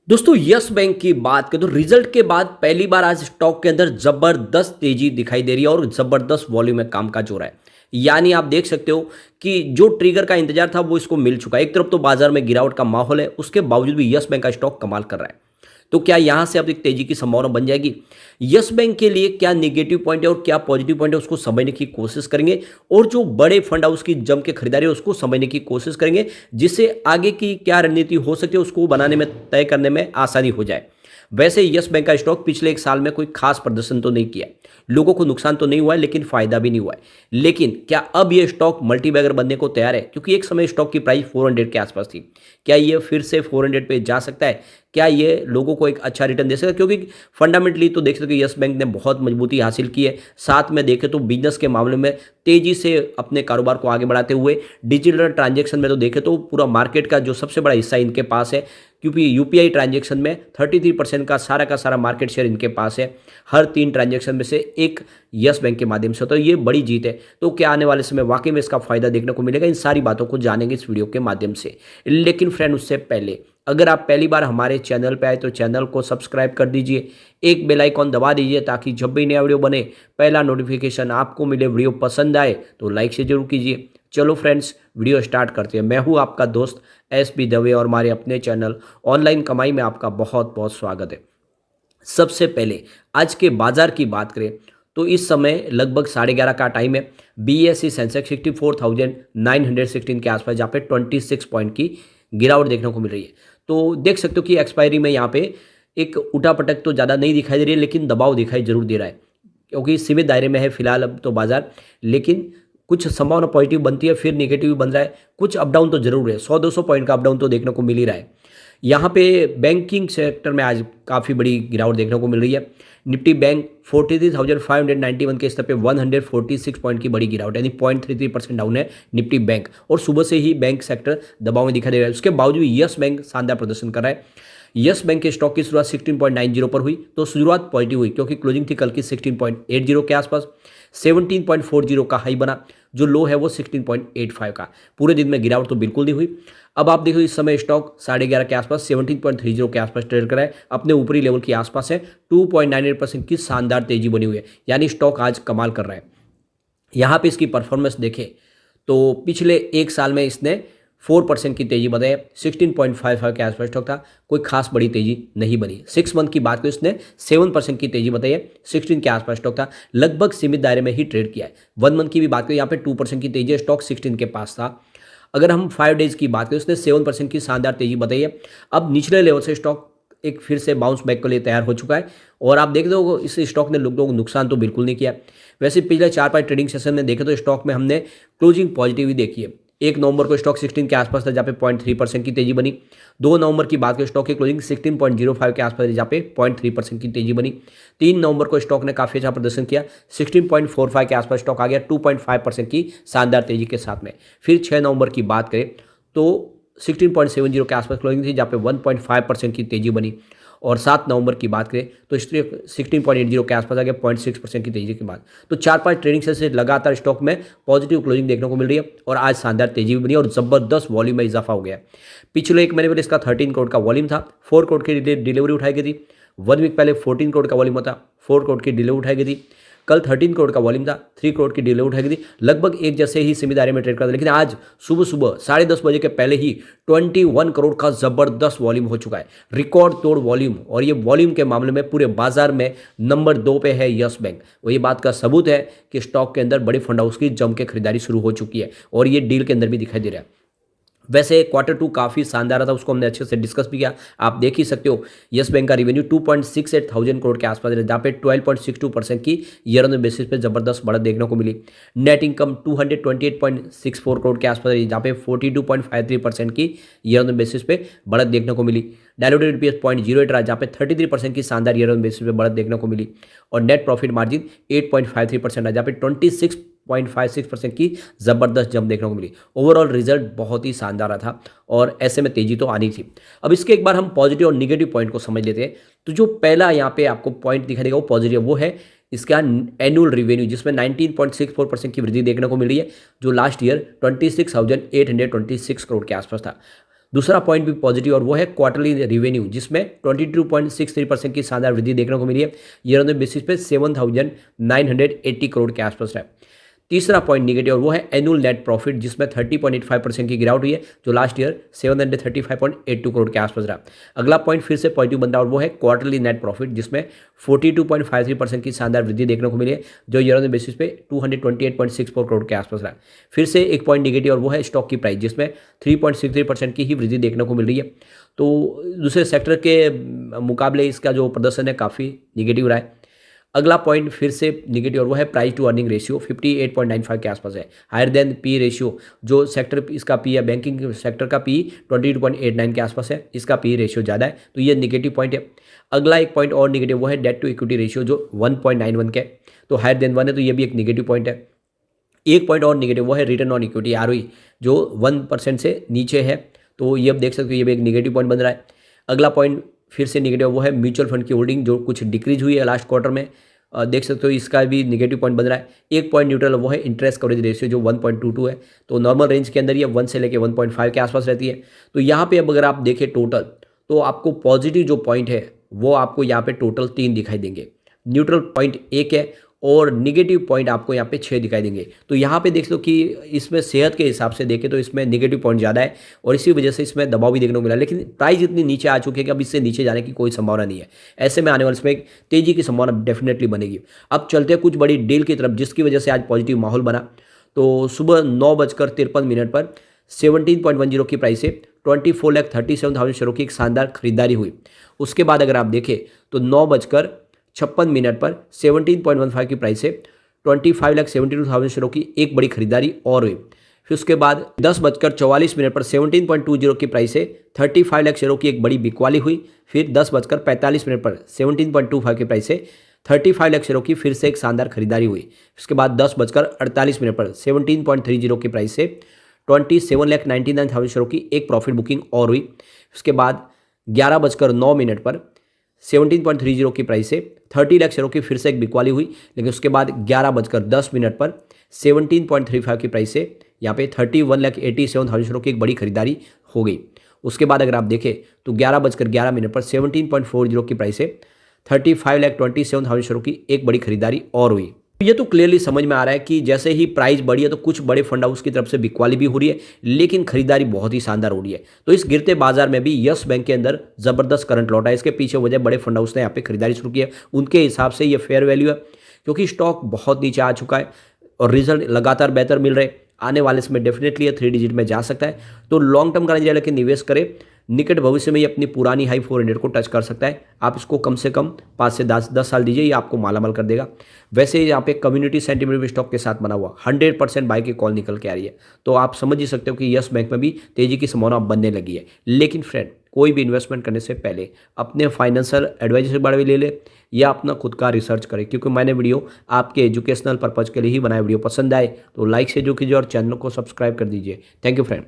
दोस्तों yes bank की बात करें तो रिजल्ट के बाद पहली बार आज स्टॉक के अंदर जबरदस्त तेजी दिखाई दे रही है और जबरदस्त वॉल्यूम में कामकाज हो रहा है। यानी आप देख सकते हो कि जो ट्रिगर का इंतजार था वो इसको मिल चुका है। एक तरफ तो बाजार में गिरावट का माहौल है, उसके बावजूद भी यस बैंक का स्टॉक कमाल कर रहा है। तो क्या यहां से अब एक तेजी की संभावना बन जाएगी? यस बैंक के लिए क्या नेगेटिव पॉइंट है और क्या पॉजिटिव पॉइंट है उसको समझने की कोशिश करेंगे, और जो बड़े फंड हाउस की जम के खरीदारी है उसको समझने की कोशिश करेंगे, जिससे आगे की क्या रणनीति हो सकती है उसको बनाने में, तय करने में आसानी हो जाए। वैसे यस बैंक का स्टॉक पिछले एक साल में कोई खास प्रदर्शन तो नहीं किया, लोगों को नुकसान तो नहीं हुआ है लेकिन फायदा भी नहीं हुआ है। लेकिन क्या अब ये स्टॉक मल्टीबैगर बनने को तैयार है? क्योंकि एक समय स्टॉक की प्राइस 400 के आसपास थी। क्या ये फिर से 400 पे जा सकता है? क्या ये लोगों को एक अच्छा रिटर्न दे सकता है? क्योंकि फंडामेंटली तो देख सकते हो यस बैंक ने बहुत मजबूती हासिल की है। साथ में देखें तो बिजनेस के मामले में तेजी से अपने कारोबार को आगे बढ़ाते हुए, डिजिटल ट्रांजैक्शन में तो देखें तो पूरा मार्केट का जो सबसे बड़ा हिस्सा इनके पास है, क्योंकि यूपीआई ट्रांजैक्शन में 33% का सारा मार्केट शेयर इनके पास है। हर 3 ट्रांजैक्शन में से एक यस बैंक के माध्यम से होता है। ये बड़ी जीत है। तो क्या आने वाले समय वाकई में इसका फायदा देखने को मिलेगा? इन सारी बातों को जानेंगे इस वीडियो के माध्यम से। लेकिन फ्रेंड, उससे पहले अगर आप पहली बार हमारे चैनल पे आए तो चैनल को सब्सक्राइब कर दीजिए, एक बेल आइकॉन दबा दीजिए ताकि जब भी नया वीडियो बने पहला नोटिफिकेशन आपको मिले। वीडियो पसंद आए तो लाइक से जरूर कीजिए। चलो फ्रेंड्स, वीडियो स्टार्ट करते हैं। मैं हूं आपका दोस्त एसपी दवे और हमारे अपने चैनल ऑनलाइन कमाई में आपका बहुत बहुत स्वागत है। सबसे पहले आज के बाजार की बात करें तो इस समय लगभग 11:30 का टाइम है। बीएसई सेंसेक्स 64,916 के आसपास, जहाँ पे 26 पॉइंट की गिरावट देखने को मिल रही है। तो देख सकते हो कि एक्सपायरी में यहाँ पे एक उठापटक तो ज़्यादा नहीं दिखाई दे रही है, लेकिन दबाव दिखाई जरूर दे रहा है, क्योंकि सीमित दायरे में है फिलहाल अब तो बाजार। लेकिन कुछ संभावना पॉजिटिव बनती है, फिर नेगेटिव भी बन रहा है। कुछ अप डाउन तो जरूर है, 100-200 पॉइंट का अप डाउन तो देखने को मिल ही रहा है। यहाँ पे बैंकिंग सेक्टर में आज काफ़ी बड़ी गिरावट देखने को मिल रही है। निफ्टी बैंक 43,591 के स्तर पे 146 पॉइंट की बड़ी गिरावट, यानी 0.33% डाउन है निफ्टी बैंक। और सुबह से ही बैंक सेक्टर दबाव में दिखाई दे रहा है। उसके बावजूद यस बैंक शानदार प्रदर्शन कर रहा है। यस बैंक के स्टॉक की शुरुआत 16.90 पर हुई तो शुरुआत पॉजिटिव हुई, क्योंकि क्लोजिंग थी कल की 16.80 के आसपास। 17.40 का हाई बना, जो लो है वो 16.85 का। पूरे दिन में गिरावट तो बिल्कुल नहीं हुई। अब आप देखो इस समय स्टॉक 11:30 के आसपास 17.30 के आसपास ट्रेड कर रहा है, अपने ऊपरी लेवल के आसपास है। 2.98% की शानदार तेजी बनी हुई है, यानी स्टॉक आज कमाल कर रहा है। यहाँ पे इसकी परफॉर्मेंस देखें तो पिछले एक साल में इसने 4% की तेजी बताई है। 16.55 के आसपास स्टॉक था, कोई खास बड़ी तेजी नहीं बनी। 6 मंथ की बात करें इसने 7% की तेजी बताई है। 16 के आसपास स्टॉक था, लगभग सीमित दायरे में ही ट्रेड किया है। 1 मंथ की भी बात करें, यहाँ पे 2% की तेजी है, स्टॉक 16 के पास था। अगर हम 5 डेज की बात करें उसने 7% की शानदार तेजी बताई है। अब निचले लेवल से स्टॉक एक फिर से बाउंस बैक के लिए तैयार हो चुका है। और आप देख दो इस स्टॉक ने लोगों को नुकसान तो बिल्कुल नहीं किया। वैसे पिछले 4-5 ट्रेडिंग सेशन में देखे तो स्टॉक में हमने क्लोजिंग पॉजिटिव ही देखी है। 1 नवंबर को स्टॉक 16 के आसपास था, जहाँ पे 0.3% की तेजी बनी। 2 नवंबर की बात करें स्टॉक की क्लोजिंग 16.05 के आसपास, जहाँ पे 0.3% की तेजी बनी। 3 नवंबर को स्टॉक ने काफी अच्छा प्रदर्शन किया, 16.45 के आसपास स्टॉक आ गया 2.5% की शानदार तेजी के साथ में। फिर 6 नवंबर की बात करें तो 16.70 के आसपास क्लोजिंग थी, जहाँ पे 1.5% की तेजी बनी। और 7 नवंबर की बात करें तो 16.80 के आसपास आ गया 0.6% की तेजी के बाद। तो 4-5 ट्रेडिंग सेशन से लगातार स्टॉक में पॉजिटिव क्लोजिंग देखने को मिल रही है और आज शानदार तेजी भी बनी और जबरदस्त वॉल्यूम में इजाफा हो गया। पिछले एक महीने पहले इसका 13 करोड़ का वॉल्यूम था, 4 करोड़ की डिलीवरी उठाई गई थी। 1 वीक पहले 14 करोड़ का वॉल्यूम था, 4 करोड़ की डिलीवरी उठाई गई थी। कल 13 करोड़ का वॉल्यूम था, 3 करोड़ की डिलीवरी उठाई गई थी। लगभग एक जैसे ही सीमित दायरे में ट्रेड करता, लेकिन आज सुबह सुबह 10:30 बजे के पहले ही 21 करोड़ का जबरदस्त वॉल्यूम हो चुका है, रिकॉर्ड तोड़ वॉल्यूम। और ये वॉल्यूम के मामले में पूरे बाजार में नंबर 2 पे है यस बैंक। वही बात का सबूत है कि स्टॉक के अंदर बड़े फंड हाउस की जम के खरीदारी शुरू हो चुकी है और ये डील के अंदर भी दिखाई दे रहा है। वैसे Q2 काफ़ी शानदार था, उसको हमने अच्छे से डिस्कस भी किया। आप देख ही सकते हो यस बैंक का रेवेन्यू 2.68 थाउजेंड करोड़ के आसपास है, जहाँ पे 12.62% की ईयर ऑन बेसिस पे जबरदस्त बढ़त देखने को मिली। नेट इनकम 228.64 करोड़ के आसपास है, जहाँ पे 42.53% की ईयर ऑन बेसिस पे बढ़त देखने को मिली। डायलूटेड EPS 0.08 रहा, जहाँ पे 33% की शानदार ईयर ऑन बेसिस पे बढ़त देखने को मिली। और नेट प्रॉफिट मार्जिन 8.53% है, जहाँ पे 26.56% की जबरदस्त जंप देखने को मिली। ओवरऑल रिजल्ट बहुत ही शानदार था और ऐसे में तेजी तो आनी थी। अब इसके एक बार हम पॉजिटिव और निगेटिव पॉइंट को समझ लेते हैं। तो जो पहला यहाँ पे आपको पॉइंट दिखाई देगा वो पॉजिटिव, वो है इसका एनुअल रेवेन्यू, जिसमें 19.64% की वृद्धि देखने को मिल रही है, जो लास्ट ईयर 26,826 करोड़ के आसपास था। दूसरा पॉइंट भी पॉजिटिव और वो है क्वार्टरली रिवेन्यू, जिसमें 22.63% की शानदार वृद्धि देखने को मिली है ईयर ऑन बेसिस पे 7,980 करोड़ के आसपास है। तीसरा पॉइंट निगेटिव और वो है एनुअल नेट प्रॉफिट, जिसमें 30.85% की गिरावट हुई है, जो लास्ट ईयर 735.82 करोड़ के आसपास रहा। अगला पॉइंट फिर से पॉजिटिव बन रहा है और वो है क्वार्टरली नेट प्रॉफिट, जिसमें 42.53% की शानदार वृद्धि देखने को मिली है, जो ईयर ऑन बेसिस पे 228.64 करोड़ के आसपास रहा। फिर से एक पॉइंट निगेटिव और वो है स्टॉक की प्राइस, जिसमें 3.63% की ही वृद्धि देखने को मिल रही है। तो दूसरे सेक्टर के मुकाबले इसका जो प्रदर्शन है काफ़ी निगेटिव रहा है। अगला पॉइंट फिर से निगेटिव और वो है प्राइस टू अर्निंग रेशियो 58.95 के आसपास है, हायर देन पी रेशियो। जो सेक्टर इसका पी है, बैंकिंग सेक्टर का पी 22.89 के आसपास है, इसका पी रेशियो ज़्यादा है, तो ये निगेटिव पॉइंट है। अगला एक पॉइंट और निगेटिव वो है डेट टू इक्विटी रेशियो, जो 1.91 के, तो हायर देन 1 है, तो ये भी एक निगेटिव पॉइंट है। एक पॉइंट और निगेटिव वो है रिटर्न ऑन इक्विटी आरओई, जो 1% से नीचे है, तो ये अब देख सकते हो ये भी एक निगेटिव पॉइंट बन रहा है। अगला पॉइंट फिर से निगेटिव वो है म्यूचुअल फंड की होल्डिंग, जो कुछ डिक्रीज हुई है लास्ट क्वार्टर में, देख सकते हो इसका भी निगेटिव पॉइंट बन रहा है। एक पॉइंट न्यूट्रल वो है इंटरेस्ट कवरेज रेशियो, जो 1.22 है, तो नॉर्मल रेंज के अंदर ये 1 से लेकर 1.5 के आसपास रहती है। तो यहाँ पे अब अगर आप देखें टोटल, तो आपको पॉजिटिव जो पॉइंट है वो आपको यहाँ पे टोटल 3 दिखाई देंगे, न्यूट्रल पॉइंट 1 है और निगेटिव पॉइंट आपको यहाँ पे 6 दिखाई देंगे। तो यहाँ पे देख लो कि इसमें सेहत के हिसाब से देखें तो इसमें निगेटिव पॉइंट ज़्यादा है और इसी वजह से इसमें दबाव भी देखने को मिला, लेकिन प्राइस इतनी नीचे आ चुकी है कि अब इससे नीचे जाने की कोई संभावना नहीं है। ऐसे में आने वाले समय तेजी की संभावना डेफिनेटली बनेगी। अब चलते हैं कुछ बड़ी डील की तरफ, जिसकी वजह से आज पॉजिटिव माहौल बना। तो सुबह 9:53 पर 17.10 की प्राइस से 24,37,000 शेयरों की एक शानदार खरीदारी हुई। उसके बाद अगर आप देखें तो 9:56 पर 17.15 की प्राइस से 25,72,000 शेयरों की एक बड़ी खरीदारी और हुई। फिर उसके बाद 10:44 पर 17.20 की प्राइस से 35 लाख शेयरों की एक बड़ी बिकवाली हुई। फिर 10:45 पर 17.25 की प्राइस से 35 लाख शेयरों की फिर से एक शानदार खरीदारी हुई। उसके बाद 10:48 पर 17.30 की प्राइस से 27,99,000 शेयरों की एक प्रॉफिट बुकिंग और हुई। उसके बाद 11:09 पर 17.30 की प्राइस से 30 लाख शेयरों की फिर से एक बिकवाली हुई। लेकिन उसके बाद 11:10 पर 17.35 की प्राइस से यहाँ पे 31,87,000 शेयरों की एक बड़ी खरीदारी हो गई। उसके बाद अगर आप देखें तो 11:11 पर 17.40 की प्राइस से 35,27,000 शेयरों की एक बड़ी खरीदारी और हुई। ये तो क्लियरली समझ में आ रहा है कि जैसे ही प्राइस बढ़ी है तो कुछ बड़े फंड हाउस की तरफ से बिकवाली भी हो रही है, लेकिन खरीदारी बहुत ही शानदार हो रही है। तो इस गिरते बाजार में भी यस बैंक के अंदर जबरदस्त करंट लौटा है। इसके पीछे वजह बड़े फंड हाउस ने यहाँ पे खरीदारी शुरू की है, उनके हिसाब से ये फेयर वैल्यू है, क्योंकि स्टॉक बहुत नीचे आ चुका है और रिजल्ट लगातार बेहतर मिल रहे। आने वाले समय डेफिनेटली ये 3 डिजिट में जा सकता है। तो लॉन्ग टर्म का नजरिया लेकर निवेश करें, निकट भविष्य में ये अपनी पुरानी हाई 400 को टच कर सकता है। आप इसको कम से कम 5 से 10 साल दीजिए, ये आपको मालामाल कर देगा। वैसे यहाँ पे कम्युनिटी सेंटिमेंट स्टॉक के साथ बना हुआ 100% बाय की कॉल निकल के आ रही है, तो आप समझ ही सकते हो कि यस बैंक में भी तेजी की संभावना बनने लगी है। लेकिन फ्रेंड, कोई भी इन्वेस्टमेंट करने से पहले अपने फाइनेंशियल एडवाइजर से बारे में ले ले या अपना खुद का रिसर्च करें, क्योंकि मैंने वीडियो आपके एजुकेशनल पर्पज के लिए ही बनाया। वीडियो पसंद आए तो लाइक से जो कीजिए और चैनल को सब्सक्राइब कर दीजिए। Thank you friend.